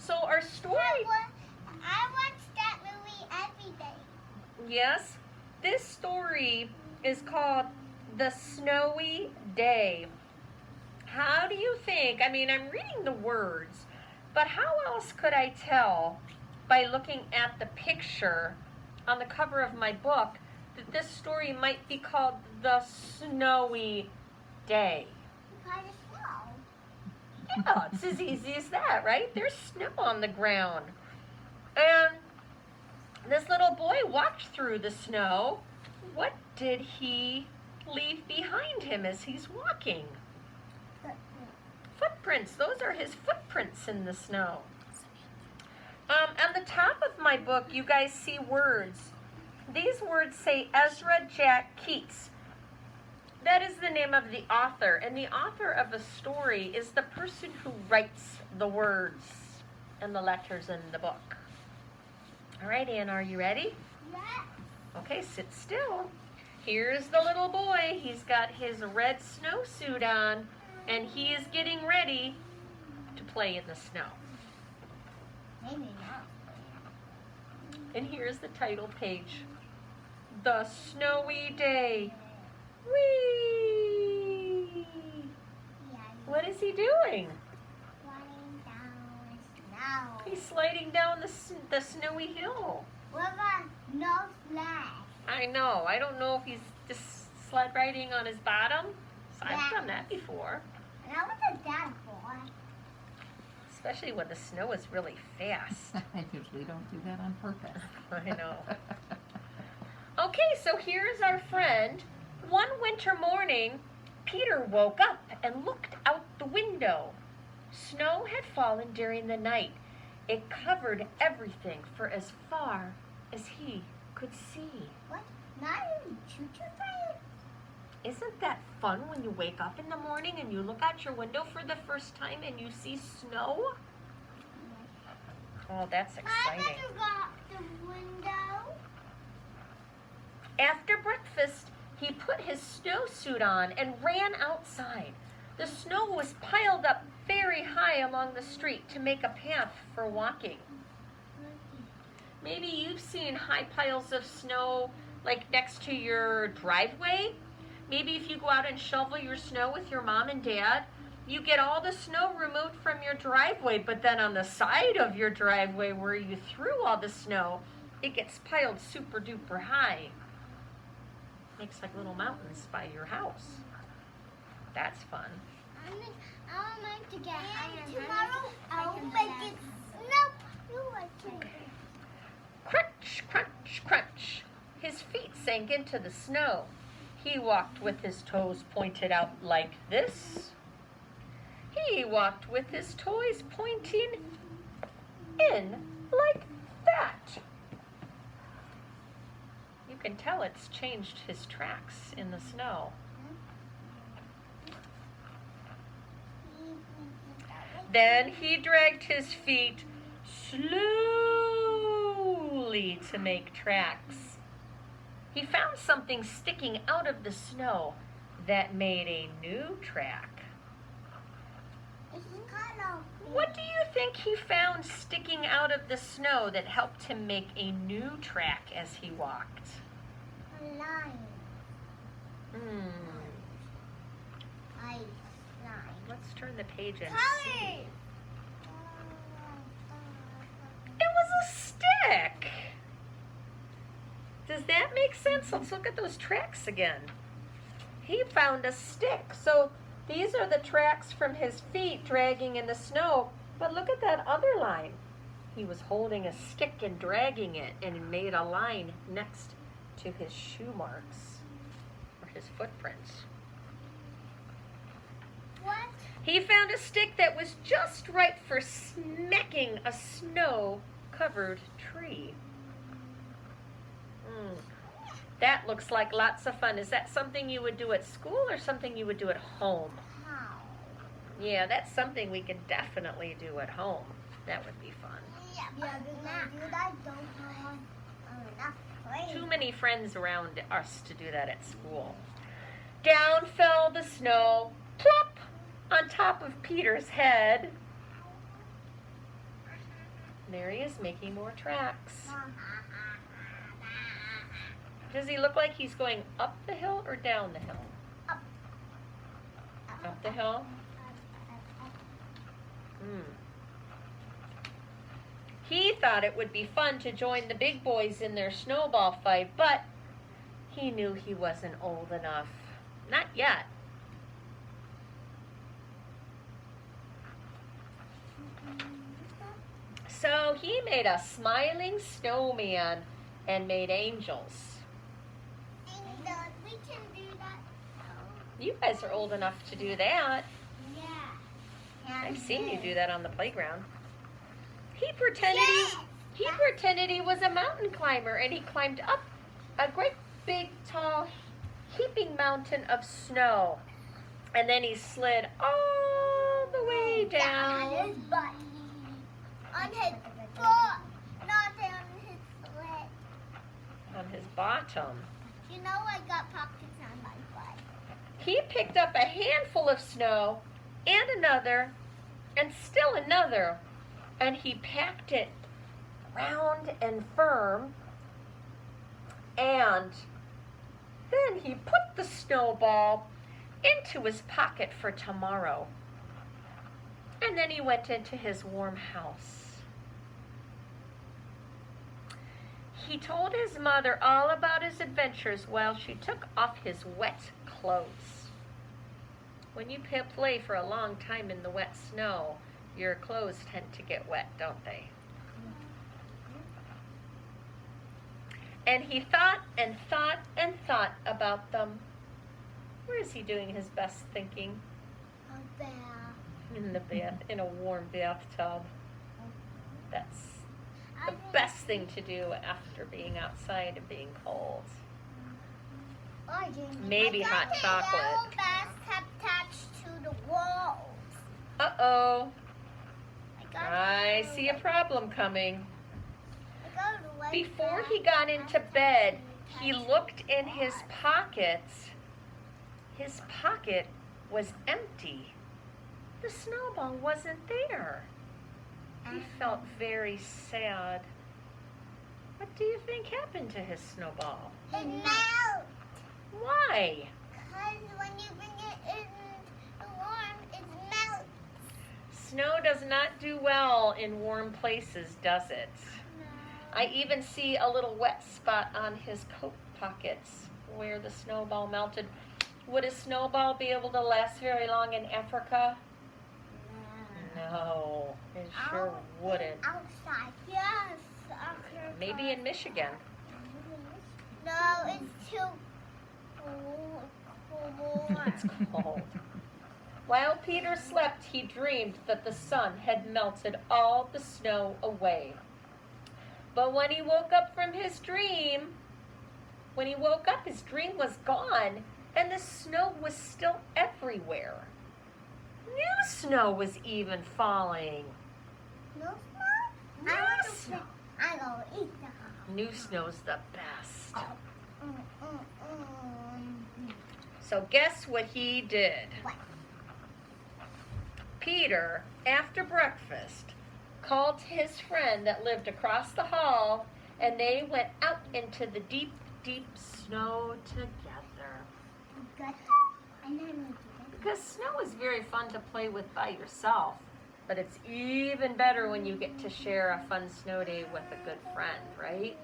So our story... I watch that movie every day. Yes, this story is called The Snowy Day. How do you think, I mean, I'm reading the words, but how else could I tell by looking at the picture on the cover of my book that this story might be called The Snowy Day? Because of snow. Yeah, it's as easy as that, right? There's snow on the ground. And this little boy walked through the snow. What did he leave behind him as he's walking? Footprints. Those are his footprints in the snow. On the top of my book, you guys see words. These words say Ezra Jack Keats. That is the name of the author. And the author of a story is the person who writes the words and the letters in the book. All right, Ann, are you ready? Yeah. Okay, sit still. Here's the little boy. He's got his red snowsuit on, and he is getting ready to play in the snow. Maybe not. And here's the title page. The Snowy Day. Whee! Yeah. What is he doing? Running down the snow. He's sliding down the snowy hill. What about no flag? I know. I don't know if he's just sled riding on his bottom. So Yeah. I've done that before. And I was a dad boy. Especially when the snow is really fast. I usually don't do that on purpose. I know. Okay, so here's our friend. One winter morning, Peter woke up and looked out the window. Snow had fallen during the night. It covered everything for as far as he could see. What? Not even choo-choo train? Isn't that fun when you wake up in the morning and you look out your window for the first time and you see snow? Oh, that's I exciting. never got the window. After breakfast, he put his snowsuit on and ran outside. The snow was piled up very high along the street to make a path for walking. Maybe you've seen high piles of snow like next to your driveway. Maybe if you go out and shovel your snow with your mom and dad, you get all the snow removed from your driveway, but then on the side of your driveway where you threw all the snow, it gets piled super duper high. Makes like little mountains by your house. That's fun. I would like to get higher. Tomorrow I'll make it snow. You like to. Crunch, crunch, crunch. His feet sank into the snow. He walked with his toes pointed out like this. He walked with his toes pointing in like that. You can tell it's changed his tracks in the snow. Then he dragged his feet slowly to make tracks. He found something sticking out of the snow that made a new track. It's kind of. What do you think he found sticking out of the snow that helped him make a new track as he walked? A line. Ice line. Let's turn the page and see. Colors. It was a stick. Does that make sense? Let's look at those tracks again. He found a stick. So these are the tracks from his feet dragging in the snow. But look at that other line. He was holding a stick and dragging it and made a line next to his shoe marks or his footprints. What? He found a stick that was just right for smacking a snow-covered tree. That looks like lots of fun. Is that something you would do at school or something you would do at home? How? Yeah, that's something we could definitely do at home. That would be fun. Yeah, but do that. Don't have enough place. Too many friends around us to do that at school. Down fell the snow, plop, on top of Peter's head. There he is making more tracks. Does he look like he's going up the hill or down the hill? Up the hill? He thought it would be fun to join the big boys in their snowball fight, but he knew he wasn't old enough. Not yet. So he made a smiling snowman and made angels. We can do that. You guys are old enough to do that. Yeah. I've seen you do that on the playground. He pretended he was a mountain climber, and he climbed up a great big tall heaping mountain of snow. And then he slid all the way down. On his butt. On his butt. Not on his leg. On his bottom. You know I got pockets on my butt. He picked up a handful of snow and another and still another, and he packed it round and firm, and then he put the snowball into his pocket for tomorrow. And then he went into his warm house. He told his mother all about his adventures while she took off his wet clothes. When you play for a long time in the wet snow, your clothes tend to get wet, don't they? And he thought and thought and thought about them. Where is he doing his best thinking? A bear. In the bath, in a warm bathtub. That's the best thing to do after being outside and being cold. Maybe hot chocolate. I got the yellow bathtub attached to the walls. Uh-oh. I see a problem coming. Before he got into bed, he looked in his pockets. His pocket was empty. The snowball wasn't there. He felt very sad. What do you think happened to his snowball? It melts. Why? Because when you bring it in the warm, it melts. Snow does not do well in warm places, does it? No. I even see a little wet spot on his coat pockets where the snowball melted. Would a snowball be able to last very long in Africa? No, it sure wouldn't. Outside, yes. Maybe in Michigan. No, it's too cold. It's cold. While Peter slept, he dreamed that the sun had melted all the snow away. But when he woke up from his dream, his dream was gone, and the snow was still everywhere. New snow was even falling. No snow? New snow. I go eat the New snow's the best. So guess what he did? What? Peter, after breakfast, called his friend that lived across the hall, and they went out into the deep, deep snow together. Because snow is very fun to play with by yourself, but it's even better when you get to share a fun snow day with a good friend, right?